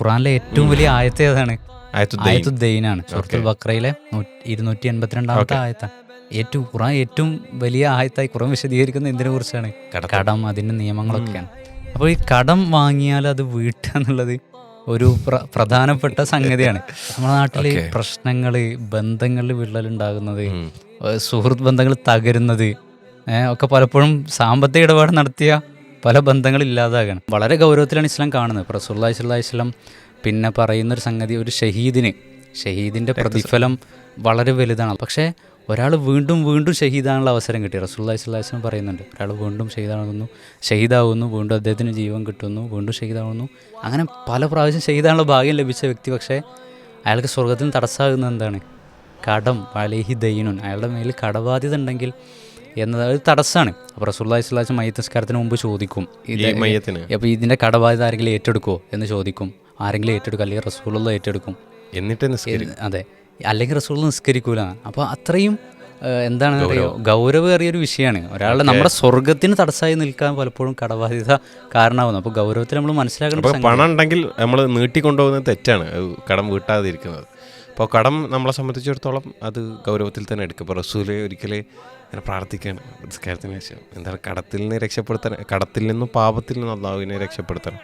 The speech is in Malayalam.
ഖുറാനിലെ ഏറ്റവും ഉം. വലിയ ആയത്ത് ഏതാണ്? ആയത്തുദ്ദൈൻ. ആയത്തുദ്ദൈനാണ്. സൂറത്തുൽ ഓക്കെ. ബഖറയിലെ 282 ഓക്കെ. ആയത്താണ്. ഖുറാൻ ഏറ്റവും വലിയ ആയത്തായി ഖുറാൻ വിശദീകരിക്കുന്ന എന്തിനെ കുറിച്ചാണ്? കടത്തം. കടം, അതിൻ്റെ നിയമങ്ങളൊക്കെയാണ്. അപ്പോൾ ഈ കടം വാങ്ങിയാൽ അത് വീട്ടുക എന്നുള്ളത് ഒരു പ്രധാനപ്പെട്ട സംഗതിയാണ്. നമ്മുടെ നാട്ടിൽ ഓക്കെ. പ്രശ്നങ്ങൾ, ബന്ധങ്ങളിൽ വിള്ളലുണ്ടാകുന്നത്, ഉം. സുഹൃത്ത് ബന്ധങ്ങൾ തകരുന്നത് ഒക്കെ പലപ്പോഴും സാമ്പത്തിക ഇടപാട് നടത്തിയ പല ബന്ധങ്ങളും ഇല്ലാതാകാണ്. വളരെ ഗൗരവത്തിലാണ് ഇസ്ലാം കാണുന്നത്. ഇപ്പോൾ റസൂലുള്ളാഹി സ്വല്ലല്ലാഹി അലൈഹി വസല്ലം പിന്നെ പറയുന്നൊരു സംഗതി, ഒരു ഷഹീദിൻ്റെ പ്രതിഫലം വളരെ വലുതാണ്. പക്ഷേ ഒരാൾ വീണ്ടും വീണ്ടും ഷഹീദാനുള്ള അവസരം കിട്ടി. റസൂലുള്ളാഹി സ്വല്ലല്ലാഹി അലൈഹി വസല്ലം പറയുന്നുണ്ട്, ഒരാൾ വീണ്ടും ഷഹീദാകുന്നു, വീണ്ടും അദ്ദേഹത്തിന് ജീവൻ കിട്ടുന്നു, വീണ്ടും ഷഹീദാകുന്നു. അങ്ങനെ പല പ്രാവശ്യം ഷഹീദാനുള്ള ഭാഗ്യം ലഭിച്ച വ്യക്തി, പക്ഷേ അയാൾക്ക് സ്വർഗത്തിന് തടസ്സമാകുന്നത് എന്താണ്? കടം, അലൈഹി ദൈനുൻ, അയാളുടെ മേൽ കടബാധ്യത ഉണ്ടെങ്കിൽ എന്നത് ഒരു തടസ്സമാണ്. അപ്പോൾ റസൂലുള്ളാഹി സ്വല്ലല്ലാഹി അലൈഹി വസല്ലം മയ്യിത്ത് നിസ്കാരത്തിന് മുമ്പ് ചോദിക്കും, ഈ മയ്യത്തിന് അപ്പോൾ ഇതിൻ്റെ കടബാധ്യത ആരെങ്കിലും ഏറ്റെടുക്കുമോ എന്ന് ചോദിക്കും. ആരെങ്കിലും ഏറ്റെടുക്കും, അല്ലെങ്കിൽ റസൂലുള്ള ഏറ്റെടുക്കും. എന്നിട്ട് നിസ്കരിക്കും. അതെ, അല്ലെങ്കിൽ റസൂൽ നിസ്കരിക്കൂല. അപ്പോൾ അത്രയും എന്താണ് പറയുക, ഗൗരവേറിയൊരു വിഷയമാണ്. ഒരാളുടെ നമ്മുടെ സ്വർഗത്തിന് തടസ്സമായി നിൽക്കാൻ പലപ്പോഴും കടബാധ്യത കാരണമാകുന്നു. അപ്പോൾ ഗൗരവത്തിൽ നമ്മൾ മനസ്സിലാക്കണം. അപ്പോൾ പണം ഉണ്ടെങ്കിൽ നമ്മൾ നീട്ടിക്കൊണ്ടുപോകുന്നത് തെറ്റാണ്, കടം വീട്ടാതിരിക്കുന്നത്. അപ്പോൾ കടം നമ്മളെ സംബന്ധിച്ചിടത്തോളം അത് ഗൗരവത്തിൽ തന്നെ എടുക്കും. ഇപ്പോൾ റസൂല് ഒരിക്കലും ഇങ്ങനെ പ്രാർത്ഥിക്കുകയാണ് നിസ്കാരത്തിന് ശേഷം, എന്താണ് കടത്തിൽ നിന്ന് രക്ഷപ്പെടുത്താൻ, കടത്തിൽ നിന്നും പാപത്തിൽ നിന്നും അള്ളാഹുവിനെ രക്ഷപ്പെടുത്തണം.